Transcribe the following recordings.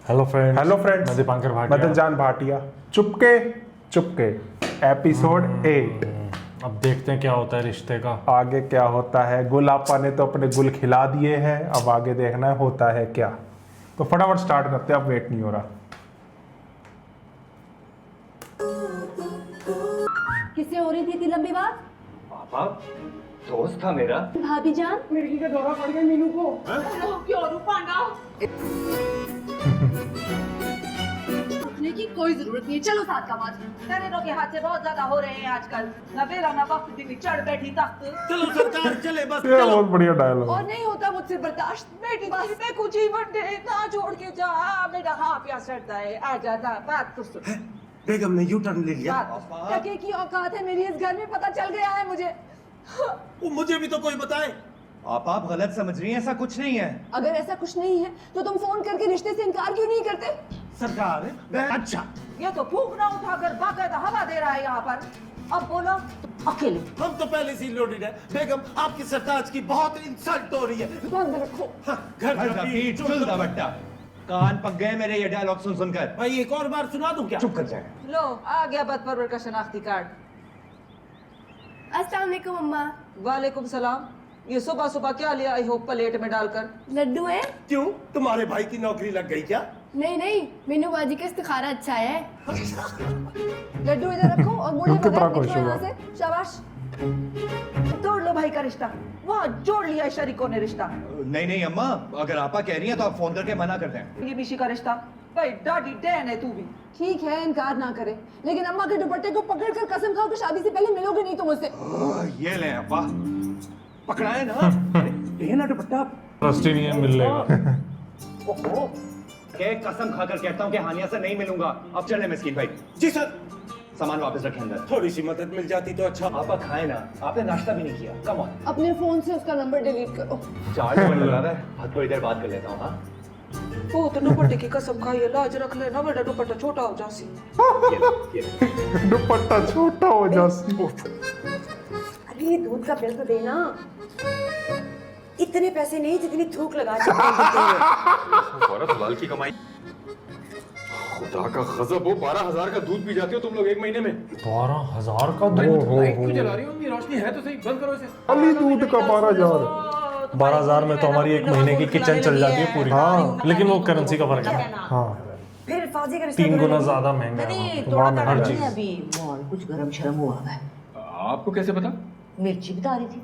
Hello friends, मैं दीपांकर भाटिया। मदन जान Bhatia. Chupke Chupke episode 8। अब देखते हैं क्या होता है रिश्ते का। आगे क्या होता है। गुल आपा ने तो अपने गुल खिला दिए हैं, अब आगे देखना है होता है क्या। तो फटाफट स्टार्ट करते हैं, अब वेट नहीं हो रहा। किससे हो रही थी इतनी लंबी बात? पापा दोस्त था मेरा। भाभी जान, मिर्गी का दौरा पड़ गया मीनू को। क्यों रूपांगा? उठने की कोई जरूरत नहीं है, चलो साथ का बात। शरीरों के हाथ से बहुत ज्यादा हो रहे हैं आजकल। न बेरा न वक्त भी चढ़ बैठी तख्त। चलो सरकार चले बस ये बहुत बढ़िया डायलॉग। और नहीं होता मुझसे बर्दाश्त। बेटी बस में कुछ ही बन दे ना, छोड़ के जा। मेरा हाँ प्यास चढ़ता है। आ जाता बात तो सुन। बेगम ने यू टर्न ले लिया। टके की औकात है मेरी इस घर में, पता चल गया है मुझे। वो मुझे भी तो कोई बताए। आप गलत समझ रही हैं, ऐसा कुछ नहीं है। अगर ऐसा कुछ नहीं है तो तुम फोन करके रिश्ते से इनकार क्यों नहीं करते? सरकार अच्छा, ये तो फूकना उठाकर बाकायदा हवा दे रहा है यहाँ पर। अब बोलो अकेले। हम तो पहले से लोडेड है। बेगम आपकी सरताज की बहुत इंसल्ट हो रही है। बंद रखो। हाँ, घर का पीठ चुल दा बट्टा। कान पक गए मेरे ये डायलॉग सुन सुनकर। भाई एक और बार सुना दूं क्या? चुप कर जाए। लो आ गया बदपरवर का शनाख्ती कार्ड। अस्सलाम वालेकुम अम्मा। वालेकुम सलाम। ये सुबह सुबह क्या लिया आई हो प्लेट में डालकर? लड्डू है? क्यों, तुम्हारे भाई की नौकरी लग गई क्या? नहीं नहीं, मीनू बाजी का इस्तिखारा अच्छा है। लड्डू इधर रखो और मुड़े कितना बगैर खुश निकलो यहाँ हुआ। से। शाबाश। तोड़ लो भाई का रिश्ता। वहाँ जोड़ लिया है शरीकों ने रिश्ता। नहीं नहीं अम्मा, अगर आपा कह रही हैं तो आप फोन करके मना कर दें। ये मिशी का रिश्ता। भाई डाडी डैन है तू भी। ठीक है इनकार ना करे, लेकिन अम्मा के दुपट्टे को पकड़कर कसम खाओ कि शादी से पहले मिलोगे नहीं तुम मुझसे। ये ले अब्बा। पकड़ाए ना। अरे, ये ना दुपट्टा। ट्रस्ट ही नहीं है, मिल लेगा। ओहो, के कसम खाकर कहता हूँ कि हानिया से नहीं मिलूंगा। अब चलें मिस्किन भाई। जी सर। सामान वापस रखें अंदर। थोड़ी सी मदद मिल जाती तो अच्छा। आपा खाए ना, आपने नाश्ता भी नहीं किया। Come on. अपने फोन से उसका नंबर डिलीट करो। 4 मिनट लगा रहा है, हाथ थोड़ी देर बात कर लेता हूँ। हाँ वो तो दुपट्टे की कसम खाई है, लाज रख लेना बेटा, दुपट्टा छोटा हो जासी। ये। दुपट्टा छोटा हो जासी। अरे दूध का बिल तो देना। इतने पैसे नहीं जितनी थूक लगा चुके हैं। औरत हलाल की कमाई। खुदा का गजब हो, 12,000 का दूध पी जाते हो तुम लोग एक महीने में। 12,000 का दूध? लाइट क्यों जला रही हो? इतनी रोशनी है तो सही, बंद करो इसे। खाली दूध का 12,000। 12,000 में तो हमारी एक महीने की किचन चल जाती है पूरी। हाँ। लेकिन वो करेंसी का फर्क है, हाँ, फिर फौजी का रिश्ता 3 गुना तो ज्यादा महंगा है नहीं वहाँ। थोड़ा हर नहीं चीज। अभी मॉल कुछ गरम शर्म हुआ है। आपको कैसे पता? मिर्ची बता रही थी।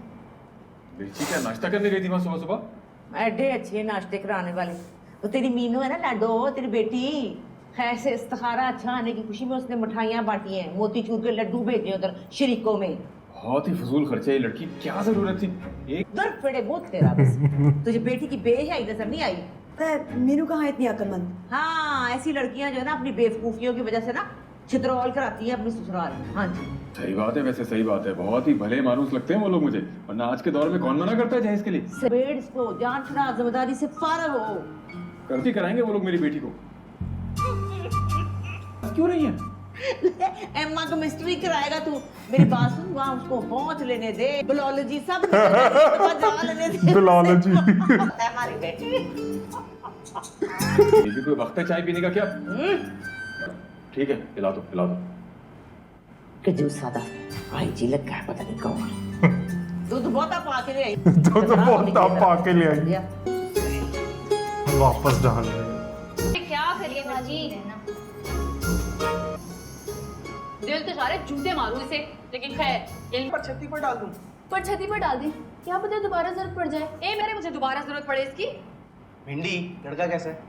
मिर्ची क्या नाश्ता करने गई थी वहाँ सुबह सुबह? एडे अच्छे नाश्ते कराने वाले। वो तेरी मीनू है ना लाडो, तेरी बेटी ऐसे इस्तिखारा अच्छा आने की खुशी में उसने मिठाइयाँ बांटी हैं, मोतीचूर के लड्डू भेजे उधर शरीकों में। बहुत ही फजूल खर्चा, ये लड़की क्या जरूरत थी? एक दर फेड़े बहुत तेरा बस। तुझे बेटी की बेहयाई नजर नहीं आई? है। मीनू कहाँ है इतनी अक्लमंद? हाँ ऐसी लड़कियां जो है ना अपनी बेवकूफियों की वजह से ना छितरौल कराती हैं अपनी ससुराल। हाँ जी सही बात है, वैसे सही बात है। बहुत ही भले मानुस लगते हैं वो लोग मुझे, वरना आज के दौर में कौन मना करता है जहेज के लिए। सवेर इसको जान छुड़ा, जिम्मेदारी से फारग हो। करती कराएंगे वो लोग मेरी बेटी को। क्यों नहीं है? एम्मा को मिस्ट्री कराएगा तू। मेरी बात सुन, वहाँ उसको पहुंच लेने दे, बिलोलॉजी सब जा लेने दे। बिलोलॉजी। हमारी बेटी। ये भी कोई वक्त है चाय पीने का क्या? ठीक है, पिला दो पिला दो। कि जूस सादा आई जी लग गया, पता नहीं कौन। दूध बहुत पाके ले आई। तो बहुत आप पाके ले आई। वापस डाल रहे हैं। क्या करिए बाजी, दिल तो सारे जूते मारू इसे, लेकिन खैर पर छत्ती पर डाल दूं। पर छती पर डाल दी, क्या पता दोबारा जरूरत पड़ जाए। मेरे मुझे दोबारा जरूरत पड़े इसकी। भिंडी लड़का कैसा है?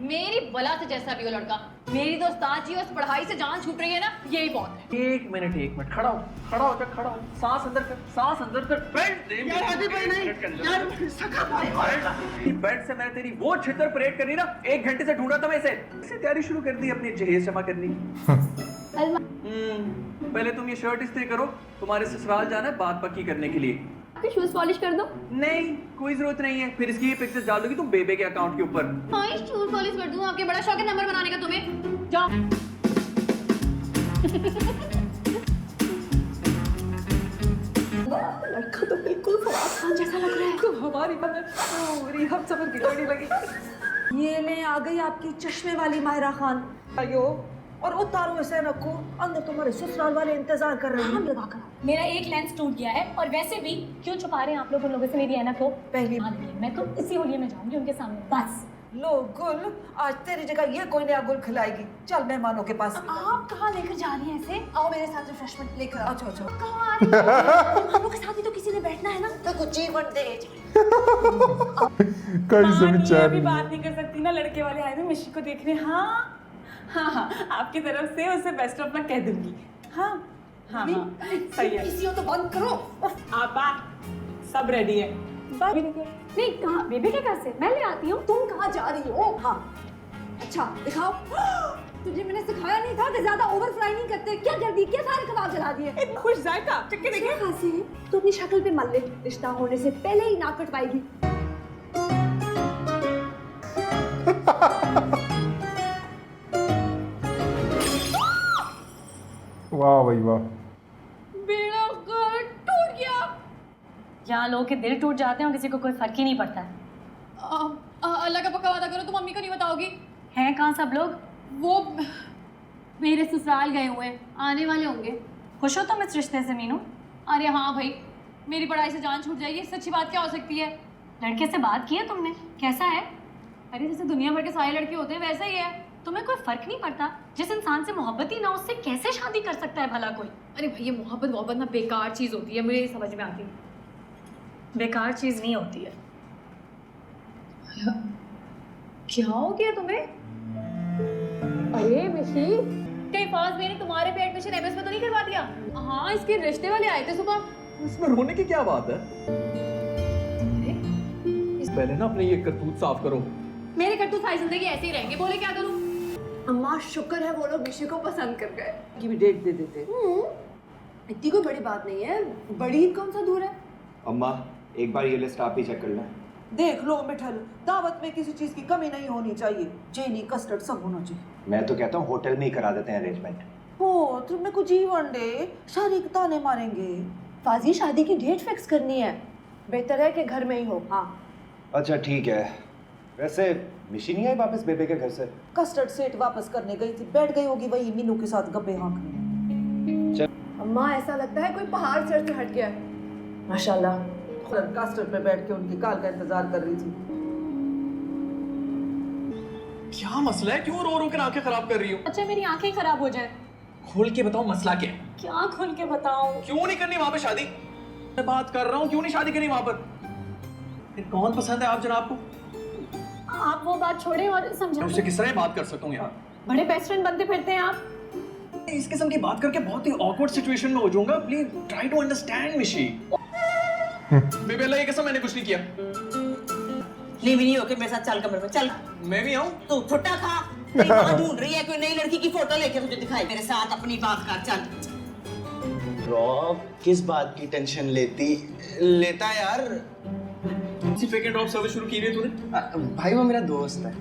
मेरी बला से जैसा भी हो लड़का, मेरी तो उस्ताद जी उस पढ़ाई से जान छूट रही है ना, यही बहुत है। एक मिनट खड़ा हो जा, खड़ा हो। सांस अंदर कर, सांस अंदर कर। बेड दे यार, आगे भाई नहीं यार, सका भाई। बेड से मैंने तेरी वो छितर परेड करनी ना, 1 घंटे से ढूंढा था मैं इसे। तैयारी शुरू कर दी अपनी जहेज जमा करनी। पहले तुम ये शर्ट इस्त्री करो, तुम्हारे ससुराल जाना है बात पक्की करने के लिए। आपके शूज पॉलिश कर दो। नहीं कोई जरूरत नहीं है, फिर इसकी पिक्चर्स डाल दोगी तुम बेबे के अकाउंट के ऊपर। हाँ शूज पॉलिश कर दूं, आपके बड़ा शौक है नंबर बनाने का तुम्हें। जाओ। लड़का तो बिल्कुल फवाद खान जैसा लग रहा है। तो हमारी मदद पूरी हम समझ बिगड़ने लगी। ये ले आ गई आपकी चश्मे वाली माहिरा खान। अयो और उतारो इसे रखो, अंदर तुम्हारे ससुराल वाले इंतजार कर रहे हैं। लगा कर मेरा एक लेंस टूट गया है और वैसे भी क्यों छुपा रहे हैं आप लोग उन लोगों से मेरी ऐनक को? पहली मैं तो इसी होलिये में जाऊंगी उनके सामने बस। लो गुल, आज तेरी जगह ये कोई नया गुल खिलाएगी। चल मेहमानों के पास। आप कहाँ लेकर जा रही हैं ऐसे? आओ मेरे साथ रिफ्रेशमेंट लेकर आओ। अच्छा अच्छा कहाँ आ रही हैं? हम लोग के साथ भी तो किसी ने बैठना है ना। तो कुछ जीवन दे। कैसे अभी बेचारी बात नहीं कर सकती ना, लड़के वाले आए थे मिशी को देखने। हाँ हाँ हाँ, आपकी तरफ से उसे बेस्ट ऑफ लक कह दूंगी। हाँ हाँ हाँ सही है। किसी हो तो बंद करो। आप सब रेडी है। नहीं कहाँ बेबी के घर से मैं ले आती हूँ। तुम कहाँ जा रही हो? हाँ अच्छा दिखाओ। तुझे मैंने सिखाया नहीं था कि ज्यादा ओवर फ्राई नहीं करते। क्या कर दी? क्या सारे कबाब जला दिए? इतना खुश जायका चक्के देखिए। खांसी है तो अपनी शक्ल पे मल ले, रिश्ता होने से पहले ही नाक कटवाएगी। वाह भाई वाह। मेरा घर टूट गया। यहाँ लोगों के दिल टूट जाते हैं और किसी को कोई फर्क ही नहीं पड़ता है। अल्लाह का पक्का वादा करो तुम मम्मी को नहीं बताओगी। हैं कहाँ सब लोग? वो मेरे ससुराल गए हुए हैं, आने वाले होंगे। खुश हो तुम इस रिश्ते से मीनू? अरे हाँ भाई, मेरी पढ़ाई से जान छूट जाएगी, इससे अच्छी बात क्या हो सकती है? लड़के से बात की है तुमने? कैसा है? अरे जैसे दुनिया भर के सारे लड़के होते हैं वैसा ही है। तुम्हें कोई फर्क नहीं पड़ता? जिस इंसान से मोहब्बत ही ना उससे कैसे शादी कर सकता है भला कोई? अरे भाई ये मोहब्बत ना बेकार चीज़ होती है, मुझे ये समझ में आती है। बेकार चीज नहीं होती है। क्या हो गया तुम्हें? अरे मिशी, कहीं फाज मैंने तुम्हारे पे एडमिशन एमएस में तो नहीं करवा दिया? हाँ इसके रिश्ते वाले आए थे सुबह। इसमें रोने की क्या बात है? पहले ना अपने ये करतूत साफ करो। मेरे कट्टू सारी जिंदगी ऐसे ही रहेंगे, बोले क्या करूं? अम्मा शुक्र है वो लोग मिशी को पसंद कर गए। की भी डेट दे देते। इतनी कोई बड़ी बात नहीं है, बड़ी ईद कौन सा दूर है? अम्मा एक बार ये लिस्ट आप ही चेक कर लें। देख लो मिठल, दावत में किसी चीज की कमी नहीं होनी चाहिए। चीनी कस्टर्ड सब होना चाहिए। मैं तो कहता हूँ होटल में ही करा देते हैं अरेंजमेंट। ओ तुमने कुछ जीवन दे, सारी ताने मारेंगे। फाजी शादी की डेट फिक्स करनी है, बेहतर है कि घर में ही हो। हाँ अच्छा ठीक है। वैसे मिशी नहीं आई वापस बेबे के घर से? कस्टर्ड सेट वापस करने गई थी, बैठ गई होगी वही मीनू के साथ गप्पे हाँकने। अम्मा ऐसा लगता है कोई पहाड़ सर से हट गया है। माशाल्लाह। कस्टर्ड पे बैठ के उनकी काल का इंतजार कर रही थी। क्या मसला है? क्यों रो रो कर आंखें खराब कर रही हो? अच्छा मेरी आंखें खराब हो जाए? खोल के बताओ मसला क्या है? क्या खोल के बताऊं? क्यों नहीं करनी वहां पे शादी? मैं बात कर रहा हूँ, क्यों नहीं शादी करनी वहां पर? फिर कौन पसंद है आप जनाब को? आप वो बात छोड़े और समझा। मैं उससे किस तरह बात कर सकता हूँ यार? बड़े बेस्ट फ्रेंड बनते फिरते हैं आप। इस किस्म की बात करके बहुत ही ऑकवर्ड सिचुएशन में हो जाऊंगा। प्लीज ट्राई टू अंडरस्टैंड मिशी। बेबी अल्लाह की कसम मैंने कुछ नहीं किया। नहीं भी नहीं होके मेरे साथ चल कमरे में चल। मैं भी आऊँ? तू फुट्टा खा। तेरी माँ ढूंढ रही है कोई नई लड़की की फोटो लेके तुझे दिखाई। मेरे साथ अपनी बात कर चल। ड्रॉप किस बात की टेंशन लेता यार। इसी फेक एंड ड्रॉप सर्विस शुरू की है तूने? भाई वो मेरा दोस्त है।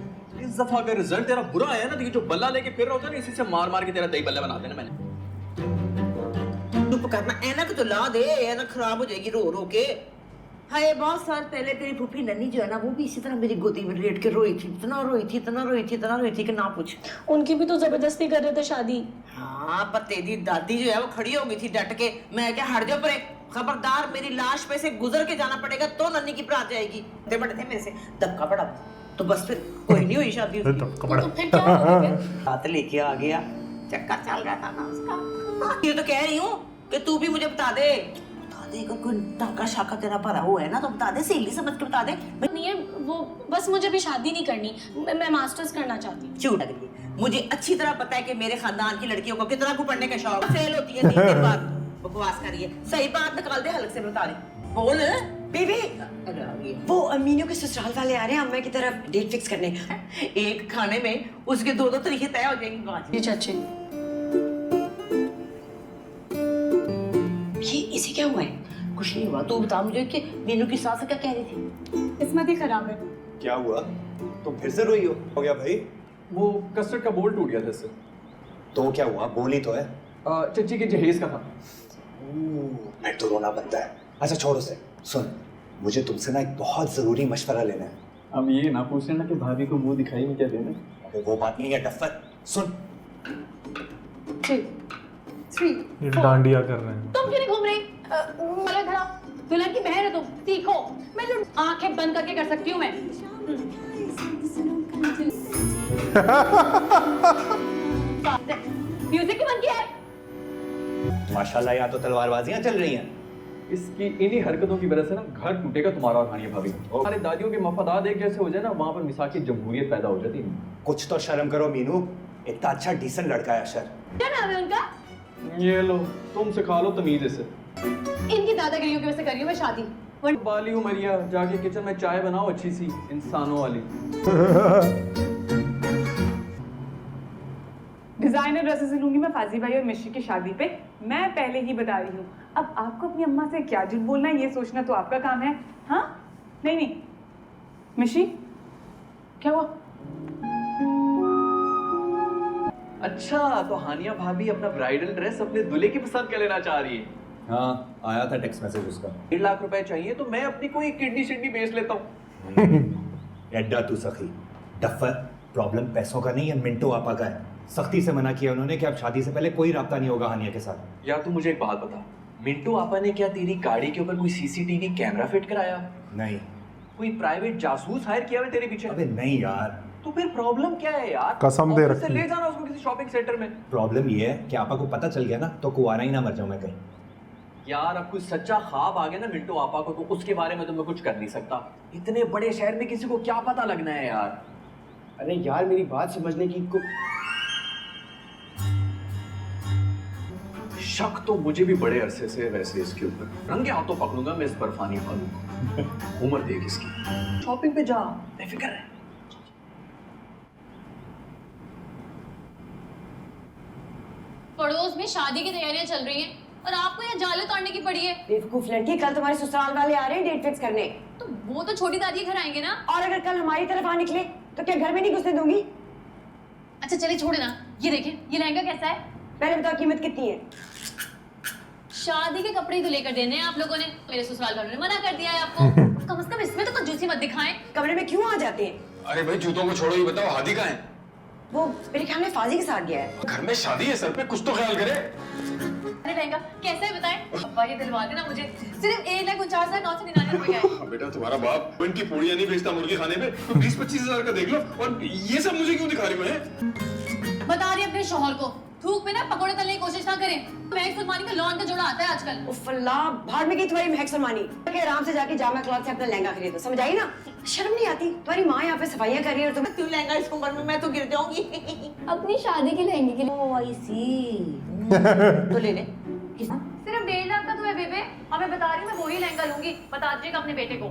इस दफा अगर रिजल्ट तेरा बुरा आया ना तो ये जो बल्ला लेके फिर रहा होता है ना, इसी से मार मार के तेरा दही बल्ला बना देना मैंने। चुप करना, ऐनक तो ला दे, ऐनक खराब हो जाएगी रो रो के। हाय बहुत साल पहले तेरी फूफी नन्नी जो है ना, वो भी इसी तरह मेरी गोदी में लेट के रोई थी। इतना रोई थी कि ना पूछ। उनकी भी तो जबरदस्ती कर रहे थे शादी। हाँ पर तेरी दादी जो है वो खड़ी हो गई थी डट के। मैं क्या हट जाओ परे, खबरदार मेरी लाश पे से गुजर के जाना पड़ेगा तो नन्नी की बरात जाएगी। बड़े थे मेरे से धक्का पड़ा तो बस फिर कोई नहीं हुई शादी उसकी। तो फिर क्या होगा? बात लेके आ गया, चक्कर चल रहा था ना उसका। ये तो कह रही हूँ कि तू भी मुझे बता दे अगर कोई टाका शाका तेरा भरा हुआ है ना तो बता दे, सहेली समझ के बता दे। नहीं है वो, बस मुझे भी शादी नहीं करनी, मैं मास्टर्स करना चाहती हूँ। क्यों लग रही है? मुझे अच्छी तरह पता है कि मेरे खानदान की लड़कियों को कितना को पढ़ने का शौक फेल होती है 3 दिन बाद। बकवास करिए, सही बात निकाल दे हल्क से बता रही। बोल बेबी वो मीनू के ससुराल वाले आ रहे हैं अम्मा की तरफ डेट फिक्स करने। एक खाने में उसके 2-2 तरीके तय हो जाएंगे। ये चाची ये इसे क्या हुआ है? कुछ नहीं हुआ। तू बता मुझे कि मीनू की सास क्या कह रही थी? किस्मत ही खराब है। क्या हुआ? तुम फिर से रोई हो गया भाई? वो कस्टर्ड का बोल टूट गया था इससे। तो क्या हुआ? बोली तो है। चच्ची के जहेज का था। मैं तो रोना बनता है। अच्छा छोड़ उसे। सुन, मुझे तुमसे ना एक बहुत जरूरी मशवरा लेना है। अब ये ना पूछ लेना कि भाभी को मुंह दिखाई में क्या देना। अबे वो बात नहीं है डफर, सुन। 2 3 ये डांडिया कर रहे हैं। तुम क्यों नहीं घूम रही? मतलब घर आओ, दुल्हन की बहन हो तुम, सीखो। मैं जो आंखें बंद करके कर सकती हूँ मैं। म्यूजिक की बंद किया है। माशाल्लाह यहाँ तो तलवारबाजियां चल रही हैं। इसकी इन्हीं हरकतों की वजह से ना घर टूटेगा तुम्हारा और हानिया भाभी। हमारे दादियों के मफादात एक जैसे हो जाए ना, वहाँ पर मिसाल की जमहूरियत पैदा हो जाती है। कुछ तो शर्म करो मीनू, इतना अच्छा डिसेंट लड़का है अशर। क्या नाम है उनका? ये लो, तुम सिखा लो तमीज से। इनकी दादागिरियों की वजह से कर रही हूँ मैं शादी। बाली उमरिया जाके किचन में चाय बनाओ अच्छी सी इंसानों वाली। डिजाइनर ड्रेसेस लूंगी मैं फाजी भाई और मिशी की शादी पे। मैं पहले ही बता रही हूँ, अब आपको अपनी अम्मा से क्या झूठ बोलना है ये सोचना तो आपका काम है। हाँ नहीं नहीं मिशी क्या हुआ? अच्छा तो हानिया भाभी अपना ब्राइडल ड्रेस अपने दूल्हे की पसंद कर लेना चाह रही है। हाँ आया था टेक्स्ट मैसेज उसका। 1.5 लाख रुपए चाहिए तो मैं अपनी कोई किडनी शिडनी बेच लेता हूँ। एड्डा तू सखी डफर, प्रॉब्लम पैसों का नहीं है, मिंटो आपा का है। सख्ती से मना किया उन्होंने कि अब शादी से पहले कोई राब्ता नहीं होगा हानिया के साथ। या तू मुझे एक बात बता, मिंटू आपा ने क्या तेरी गाड़ी के ऊपर कोई सीसीटीवी कैमरा फिट कराया? नहीं। कोई प्राइवेट जासूस हायर किया है तेरे पीछे? अबे नहीं यार। तो फिर प्रॉब्लम क्या है यार? कसम दे ऑफिस से रखी। ले जाना उसको किसी शॉपिंग सेंटर में। प्रॉब्लम ये है कि आपा को पता चल गया ना तो कुंवारा ही ना मर जाऊं मैं कहीं। यार अब कुछ सच्चा ख्वाब आ गया ना मिंटू आपा को, तो उसके बारे में तो मैं कुछ कर नहीं सकता। इतने बड़े शहर में किसी को क्या पता लगना है यार। अरे यार मेरी बात समझने की को... शक तो मुझे भी बड़े अरसे से वैसे इसके ऊपर। रंगे हाथों पकड़ूंगा मैं इस बर्फानी फालू। उम्र देख इसकी। शॉपिंग पे जा, बेफिक्र है। पड़ोस में शादी की तैयारियां चल रही हैं और आपको यहाँ जाले तोड़ने की पड़ी है। बेवकूफ लड़की, कल तुम्हारे ससुराल वाले आ रहे हैं डेट फिक्स करने। तो वो तो छोटी दादी के घर आएंगे ना। और अगर कल हमारी तरफ आ निकले तो क्या घर में नहीं घुसने दूंगी? अच्छा चलिए छोड़े ना, ये देखें ये लहंगा कैसा है? पहले बताओ कीमत कितनी है? शादी के कपड़े ही तो लेकर देने हैं आप लोगों ने। मेरे ससुराल वालों ने मना कर दिया है आपको। कम से कम इसमें तो कंजूसी मत दिखाएं। कमरे में क्यों आ जाते हैं? अरे भाई जूतों को छोड़ो, ये बताओ हादी कहाँ है? वो मेरे ख्याल में फाजी के साथ गया है। घर में शादी है, सर पे कुछ तो ख्याल करे। अरे लहंगा कैसा है बताएं? अब्बा ये दिलवा देना मुझे। सिर्फ 1,49,999 रुपए का है। बेटा तुम्हारा बाप इनकी पूड़ियां नहीं बेचता मुर्गी खाने में, तो 20-25 हजार का देख लो। और ये सब मुझे क्यों दिखा रही हो? हैं? बता रही अपने शौहर को थूक में ना पकोड़े तलने की कोशिश ना करें। महक सलमानी का लॉन का जोड़ा आता है आजकल। उफ अल्लाह, भाड़ में गई तुम्हारी महक सलमानी। आराम से जाके जामा क्लॉथ से अपना लहंगा खरीदो, समझ आई ना? शर्म नहीं आती? तुम्हारी माँ यहाँ पे सफाइयाँ कर रही है और तुम क्यों लहंगा इस उम्र में, मैं तो गिर जाऊंगी। अपनी शादी के लहंगे के लिए। ओह आई सी। तो ले ले। सिर्फ 1.5 लाख का तो है बेबे। और मैं बता रही हूँ मैं वही लहंगा लूंगी। बता दीजिएगा अपने बेटे को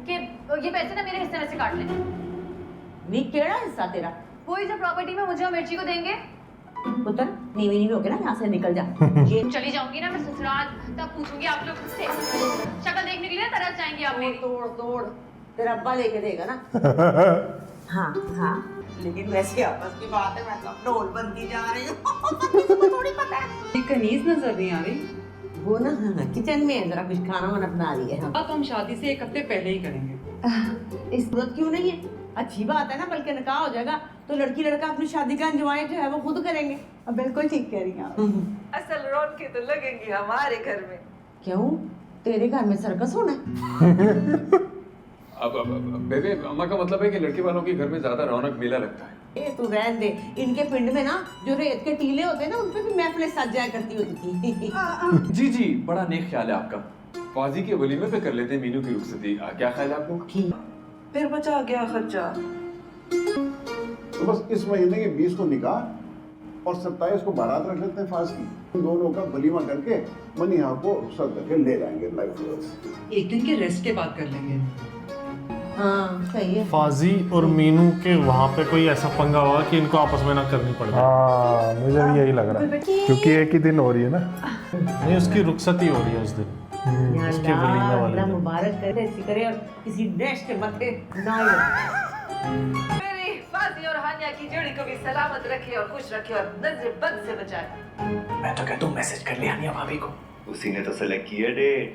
कि ये पैसे ना मेरे हिस्से में से काट लें। नी केड़ा हिस्सा तेरा? वही जो प्रॉपर्टी में मुझे और मिर्ची को देंगे। पुत्र नीवी होके ना यहाँ से निकल जा। ये चली जाऊंगी ना मैं ससुराल, तब पूछूंगी आप लोग से। शक्ल देखने के लिए तरस जाएंगी आप मेरी। तोड़ तोड़ तेरा अब्बा लेके देगा ना। हाँ हाँ लेकिन वैसे आपस की बात है, मैं तो ढोल बनती जा रही हूँ। थोड़ी पता है कनीज नजर नहीं आ रही। वो ना किचन में जरा कुछ खाना वाना बना रही है। अब हम शादी से 1 हफ्ते पहले ही करेंगे। इस जरूरत क्यों नहीं है? अच्छी बात है ना, बल्कि निकाह हो जाएगा तो लड़की लड़का अपनी शादी का एंजॉय जो है वो खुद करेंगे। अब बिल्कुल ठीक कह रही हैं आप। असल रौनकें तो लगेंगी हमारे घर में। क्यों तेरे घर में सर्कस होना है? अब बेबे अम्मा का मतलब है कि लड़के वालों के घर में ज्यादा रौनक मेला लगता है। ए तू रहन दे, इनके पिंड में ना जो रेत के टीले होते हैं ना उन पे भी महफिलें सज जाया करती होती थी। जी जी बड़ा नेक ख्याल है आपका। फाजी के वलीमे पे कर लेते हैं मीनू की रुखसती। क्या ख्याल है आप लोग? फिर बचा गया खर्चा। तो बस इस महीने के 20 को निकाह और 27 को बारात रख लेते हैं फाज की। उन दोनों का वलीमा करके मनीहा को रुखसत करके ले जाएंगे लाइफ। एक दिन के रेस्ट के बाद कर लेंगे। हाँ सही है। फाजी और मीनू के वहाँ पे कोई ऐसा पंगा हुआ कि इनको आपस में ना करनी पड़ जाए। हाँ मुझे भी यही लग रहा है क्योंकि एक ही दिन हो रही है ना। नहीं उसकी रुखसती हो रही है उस दिन, उसके वलीमे वाले दिन। मुबारक करे, अच्छी करे और किसी डैश के मथे ना हो। मेरी फाजी और हानिया की जोड़ी को भी सलामत रखे और खुश रखे और नजर बद से बचाए। मैं तो कहता हूँ मैसेज कर ले हानिया भाभी को। उसी ने तो सेलेक्ट की है डेट।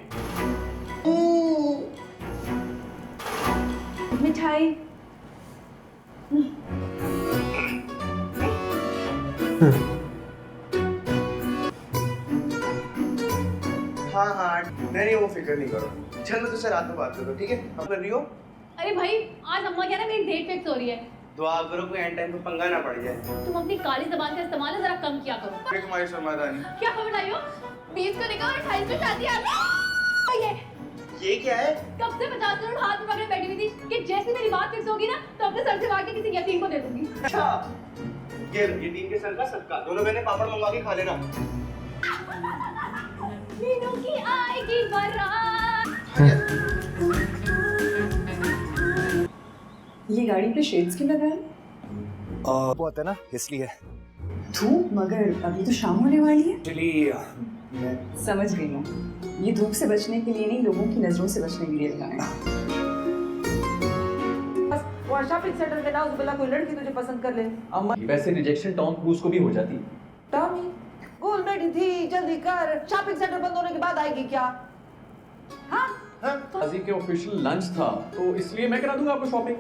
में मिठाई। हाँ हाँ नहीं वो फिक्र नहीं करो, चल मैं तुझसे रात में बात करूँ, ठीक है? अब कर रही हो? अरे भाई आज अम्मा कह रहा है मेरी डेट फिक्स हो रही है। दुआ करो कोई एंड टाइम पे पंगा ना पड़ जाए। तुम अपनी काली जबान का इस्तेमाल जरा कम किया करो। फिर तुम्हारी समाधान क्या खबर आई हो? 20 को निकाह और 28 को शादी आ गई। ये क्या है? कब से 50 करोड़ हाथ में पकड़े बैठी हुई थी कि जैसे मेरी बात फिक्स होगी ना तो अपने सर से काट के किसी यतीम को दे दूंगी। अच्छा ये टीम के सर का सदका, दोनों बहनें पापड़ मंगवा के खा लेना। मीनू की आएगी बारात। ये गाड़ी पे शेड्स क्यों लगा है? बहुत है ना इसलिए। धूप, मगर अभी तो शाम होने वाली है। एक्चुअली मैं समझ गई हूँ, ये धूप से बचने के लिए नहीं, लोगों की नजरों से बचने के लिए लगाया है। वो शॉपिंग सेंटर में ना उस बोला कोई लड़की तुझे पसंद कर ले। अम्मा वैसे रिजेक्शन टॉम क्रूज को भी हो जाती। टॉमी गोल बैठी थी, जल्दी कर, शॉपिंग सेंटर बंद होने के बाद आएगी क्या? हाँ फाजी के ऑफिशियल लंच था तो इसलिए मैं करा दूंगा आपको शॉपिंग।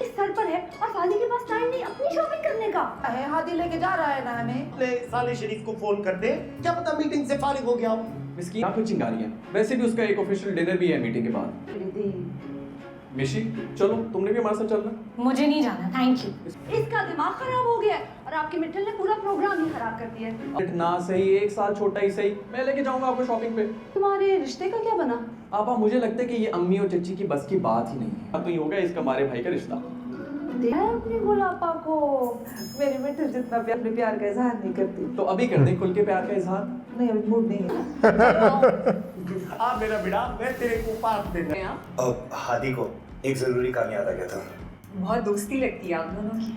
इस सर पर है और फादी के पास टाइम नहीं अपनी शॉपिंग करने का है। हादी लेके जा रहा है ना हमें। ले साले शरीफ को फोन कर दे, क्या पता मीटिंग से फारिग हो गया हो। मिस्की क्या कुछ चिंगारी है, वैसे भी उसका एक ऑफिशियल डिनर भी है मीटिंग के बाद। मिशी चलो तुमने भी हमारे साथ चलना। मुझे नहीं जाना, थैंक यू। इसका दिमाग खराब हो गया है और आपके मिट्टल ने पूरा प्रोग्राम ही खराब कर दिया है। ना सही, एक साल छोटा ही सही, मैं लेके जाऊंगा आपको शॉपिंग पे। तुम्हारे रिश्ते का क्या बना? आपा मुझे लगता है कि ये अम्मी और चच्ची की बस की बात ही नहीं है। अब तो ये होगा इसका हमारे भाई का रिश्ता। देखा है अपने गुलाबा को, मेरी मिट्टल जितना भी अपने प्यार का इजहार नहीं करती। तो अभी कर दे खुल के प्यार का इजहार। नहीं अभी मूड नहीं है। आ मेरा बेटा, मैं तेरे को पास देना। अब हादी को एक जरूरी काम याद आ गया था। बहुत दोस्ती लगती है आप दोनों की।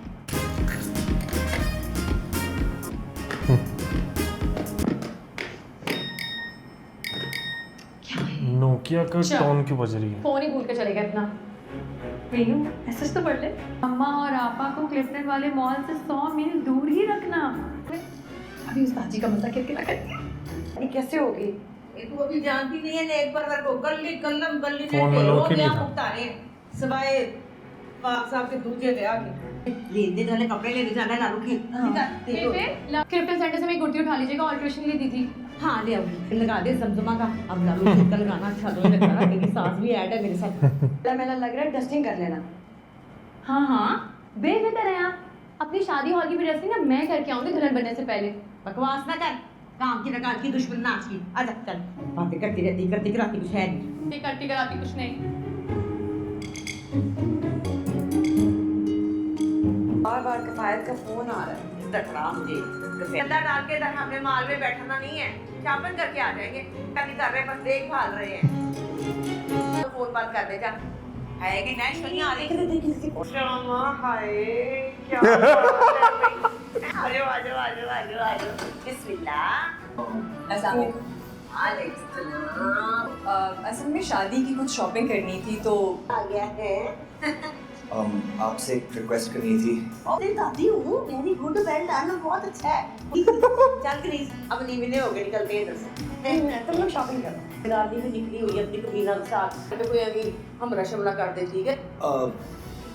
नोकिया का टोन क्यों बज रही है? फोन ही भूल के चले गए अपना। मीनू मैसेज तो पढ़ ले। अम्मा और आपा को क्लिफ्टन वाले मॉल से 100 मील दूर ही रखना। अभी उस बाजी का मजा किरकिरा करेंगे। ये कैसे होगी? ये तू अभी जानती नहीं है नेक परवर को, गली कलम गली फोन में में हो लोग ही गया नहीं था। मुक्तारे सवाए पाक साहब के दूसरे ब्याह के लेने वाले कपड़े लेने जाना है लालू के। क्रिप्टन सेंटर से मैं कुर्ती उठा लीजिएगा, ऑल्ट्रेशन के लिए दी थी। हाँ ले आओ, लगा दे जमजमा का। अब लालू का लगाना अच्छा तो लगता है, मेरी सास भी ऐड है मेरे साथ। मेला लग रहा है, डस्टिंग कर लेना। हाँ हाँ बेफिक्र है आप। अपनी शादी हॉल की भी ड्रेसिंग ना मैं करके आऊंगी दुल्हन बनने से पहले। बकवास ना कर, काम की नकार की दुश्मन नाच की। आजा चल, बातें करती रहती कुछ है नहीं। ये करती कराती कुछ नहीं। बार कफायत का फोन आ रहा है। दखड़ा मुझे अंदर डाल के इधर हमने माल में बैठना नहीं है, शॉपिंग करके आ जाएंगे। कभी कर रहे बस देखभाल रहे हैं, तो फोन बंद कर दे जा। है कि नहीं सुनी आ रही? शर्मा हाय क्या बात है भाई। आजो आजो आजो आजो आजो बिस्मिल्लाह। अस्सलाम वालेकुम। असल में शादी की कुछ शॉपिंग करनी थी तो आ गया है। आपसे एक रिक्वेस्ट करनी थी। तेरी दादी हूँ, वेरी गुड, वेल डन, बहुत अच्छा है। चल क्रीज, अब नींबू हो गए, निकलते हैं इधर से। तुम लोग शॉपिंग करो। दादी भी निकली हुई है अपनी कबीना के साथ। तो कोई अभी हमरा शमरा कर दे, ठीक है?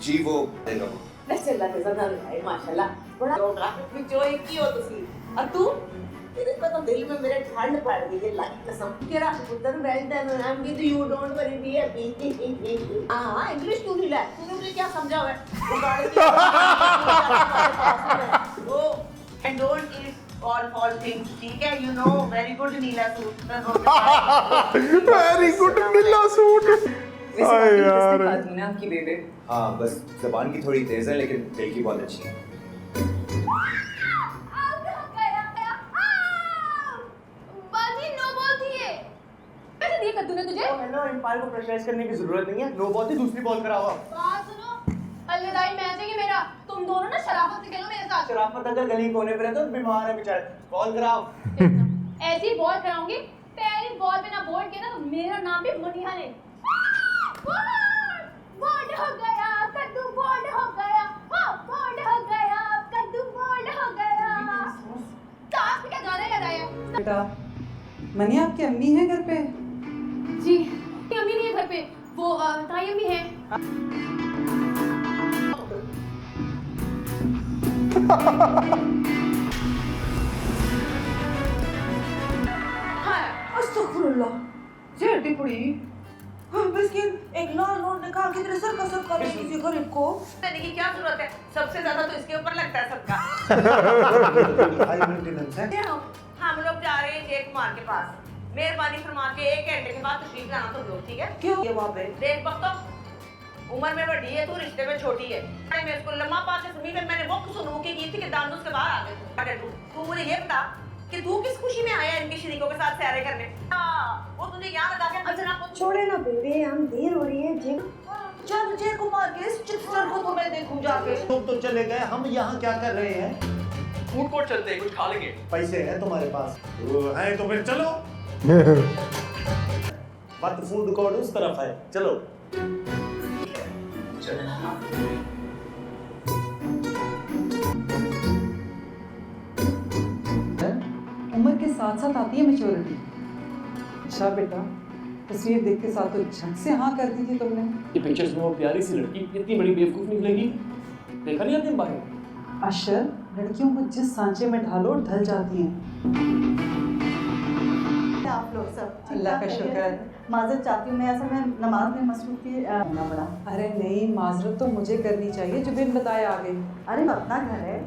जी वो देगा वो। वैसे अल्लाह के ज़रा है माशाल्लाह, बड़ा रोगा जो एक ही हो तुसी। और तू तेरे को तो दिल में मेरे ठंड पड़ गई है, अल्लाह की कसम। तेरा पुत्र well done, I am with you, don't worry, be happy. हां इंग्लिश तू नहीं ला, तूने मुझे क्या समझा हुआ है? वो गाड़ी वो and don't eat all things, ठीक है? You know very good Neela suit. Very good Neela suit. यार आपकी बेबे। हाँ बस जबान की थोड़ी तेज है लेकिन दिल की बहुत अच्छी है। बाजी नो बोलती है। कैसे दिया कद्दू ने तुझे? हेलो, एम्पायर को प्रेशराइज करने की जरूरत नहीं है। नो बॉल थी, दूसरी बॉल कराओ आप। बात सुनो, अलविदाई मैच है ये मेरा। तुम दोनों ना शराफत से खेलो मेरे साथ। शराफत अगर गली कोने पे है तो बीमार है बेचारा। बॉल कराओ। ऐसी बॉल कराऊंगी, पहली बॉल पे ना बोल्ड किया ना तो मेरा नाम भी मुनिया ने। बोल्ड हो गया, कद्दू बोल्ड हो गया, बोल्ड हो गया, कद्दू बोल्ड हो गया। सास ने क्या गाना लगाया? बेटा मनी आपकी अम्मी है घर पे? जी, अम्मी नहीं है घर पे, वो ताई अम्मी है। अस्तगफुरुल्लाह जेठी पड़ी मिस्किन एक लाल नोट निकाल के तेरे सर का सबका दे किसी गरीब को देने की क्या जरूरत है? सबसे ज्यादा तो इसके ऊपर लगता है सबका। हाई मेंटेनेंस है। हम लोग जा रहे हैं जय कुमार के पास। मेहरबानी फरमा के 1 घंटे के बाद तशरीफ लाना तुम लोग, ठीक है? क्यों ये वहाँ पे देख वक्त उम्र में बड़ी है, तू रिश्ते में छोटी है। मैं उसको लम्मा पास से सुनी में मैंने वो सुनमुखी की थी कि दान उसके बाहर आ गए। अगर तू मुझे ये बता कि तू किस खुशी में आया इनके शरीकों के साथ सैरे करने? वो तुझे यहाँ लगा के अच्छा ना छोड़े ना बेबे, हम देर हो रही है जी। चल जय कुमार के इस चित्तर को तो मैं देखूं जाके। तुम तो चले गए, हम यहाँ क्या कर रहे हैं? फूड कोर्ट चलते हैं, कुछ खा लेंगे। पैसे हैं तुम्हारे पास? है तो फिर चलो। बट फूड कोर्ट उस तरफ है, चलो। उम्र के साथ साथ आती है मैच्योरिटी। अच्छा बेटा, तस्वीर देख के साथ तो झट से हाँ कर दी थी तुमने। ये पिक्चर्स में वो प्यारी सी लड़की इतनी बड़ी बेवकूफ निकलेगी, देखा नहीं आपने बाहर? अशर, लड़कियों को जिस सांचे में ढालो ढल जाती हैं। आप लोग सब अल्लाह का शुक्र है। माजरत चाहती हूँ, मैं असल में नमाज में मसरूफ थी ना बड़ा। अरे नहीं, माजरत तो मुझे करनी चाहिए जो बिन बताए आ गई। अरे वो अपना घर है।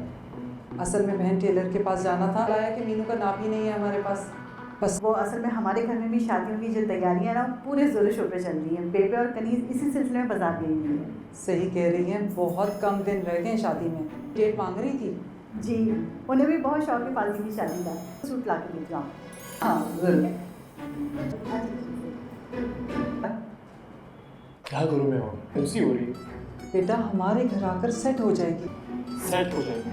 असल में बहन टेलर के पास जाना था, लाया कि मीनू का नाप ही नहीं है हमारे पास। बस वो असल में हमारे घर में भी शादियों की जो तैयारियां ना पूरे जोरों शोर पे चल रही हैं। बेबे और कनीज इसी सिलसिले में बाजार गई हुई है। सही कह रही हैं, बहुत कम दिन रह गए शादी में। डेट मांग रही थी जी, उन्हें भी बहुत शौक है फालतू की शादी का। सूट ला के ले जाओ। हाँ जरूर। क्या करूँ मैं? खुशी हो रही है। बेटा हमारे घर आकर सेट हो जाएगी। सेट हो जाएगी।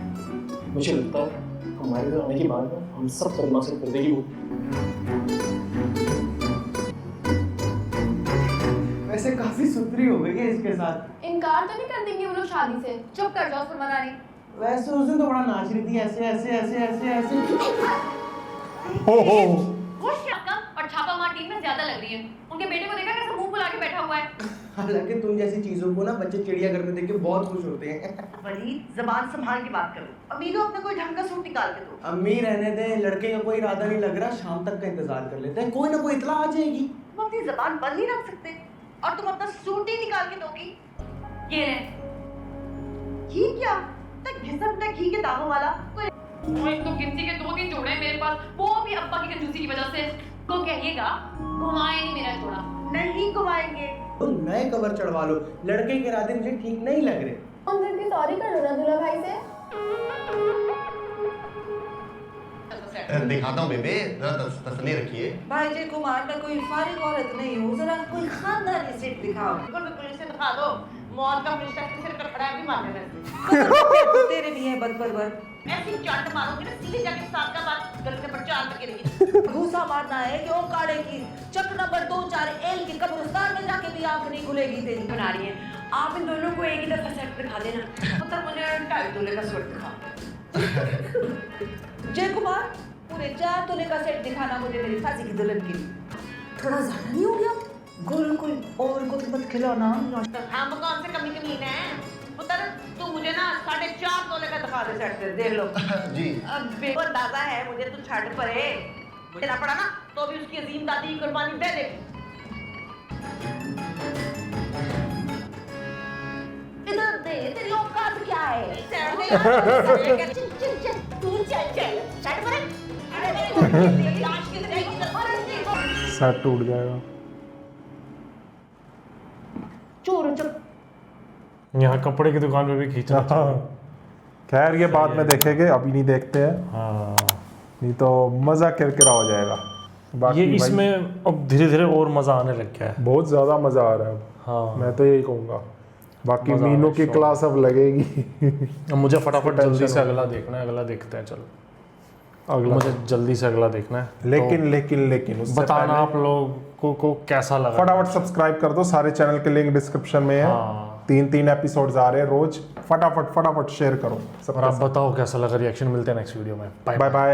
मुझे लगता है हमारे घर आने के बाद हम सब कलमा से कर देगी। वैसे काफी सुथरी हो गई है इसके साथ। इनकार तो नहीं कर देंगे वो लोग शादी से? चुप कर जाओ फरमादारी। वैसे उस दिन तो बड़ा नाच रही थी, ऐसे ऐसे ऐसे ऐसे ऐसे। होश क्या आपका? और छापा मार टीम में ज्यादा लग रही है। उनके बेटे को देखा कैसे मुंह फुला के बैठा हुआ है। हालांकि तुम जैसी चीजों को ना बच्चे चिड़ियाघर में देख के बहुत खुश होते हैं। बड़ी जबान संभाल के बात करो। अमीनो अपने कोई ढंग का सूट निकाल के दो। अम्मी रहने दे, लड़के का कोई इरादा नहीं लग रहा, शाम तक का इंतजार कर लेते हैं, कोई ना कोई इतला आ जाएगी। तुम अपनी जबान बंद नहीं रख सकते और तुम अपना सूट ही निकाल के दोगी। ये घी क्या? तक घिसम तक घी के दागों वाला कोई तो गिनती के 2-3 जोड़े हैं मेरे पास, वो भी अब्बा की कंजूसी की वजह से। तो कहिएगा घुमाए नहीं मेरा जोड़ा। नहीं घुमाएंगे। तुम नए कवर चढ़वा लो, लड़के के इरादे मुझे ठीक नहीं लग रहे। हम फिर भी सॉरी कर लो ना दूल्हा भाई से। दिखाता हूँ बेबे, जरा तसल्ली रखिए। भाई जय कुमार मैं कोई फारिग औरत नहीं हूँ, जरा कोई खानदानी सेट दिखाओ। बिल्कुल इसे दिखा दो। मौत का फरिश्ता किसी ने कड़कड़ा भी मारने में। तेरे भी है बदबर। ऐसी चाट मारोगे ना सीधे जाके साथ का बात गलत पर चाल करके रहेगी। घूसा मारना है कि ओ काड़े की चक नंबर 2-4 एल के कब्रिस्तान में जाके भी आंख नहीं खुलेगी तेरी। बना रही है आप इन दोनों को एक ही दफा सेट दिखा देना। मतलब मुझे 2.5 तोले का सूट दिखा। जय कुमार पूरे 4 तोले का सेट दिखाना मुझे मेरी फांसी की दुल्हन के लिए। थोड़ा ज्यादा नहीं हो गया? गुल कोई और को तो मत खिलाना। हम कौन से कमी कमीने हैं? पुत्र तू मुझे ना 4.5 तोले का दिखा दे सेट देख लो। जी अब बेको दादा है मुझे तू छड़ परे। मुझे ना पड़ा ना तो भी उसकी अजीम दादी की कुर्बानी दे दे। इधर दे तेरी औकात क्या है? चल चल चल तू चल चल छड़ परे। अरे लाश गिर जाएगी तो सर टूट जाएगा। चोर चल यहाँ कपड़े की दुकान पे भी खींचा। खैर ये बाद में देखेंगे, अभी नहीं देखते हैं। हाँ नहीं तो मजा किरकिरा हो जाएगा। बाकी ये भाई इसमें अब धीरे धीरे और मजा आने लग गया है। बहुत ज्यादा मजा आ रहा है अब। हाँ मैं तो यही कहूँगा। बाकी मजा आ मीनू रहा की है, क्लास अब लगेगी। अब मुझे फटाफट जल्दी टेंशन से हो। अगला देखना है। अगला देखते हैं चलो। अगला मुझे जल्दी से अगला देखना है। लेकिन उससे बताना पहले आप लोगों को कैसा लगा। फटाफट सब्सक्राइब कर दो, सारे चैनल के लिंक डिस्क्रिप्शन में है। हाँ। 3 एपिसोड्स आ रहे हैं रोज। फटाफट शेयर करो। और आप बताओ कैसा लगा, रिएक्शन मिलते हैं नेक्स्ट वीडियो में। Bye bye.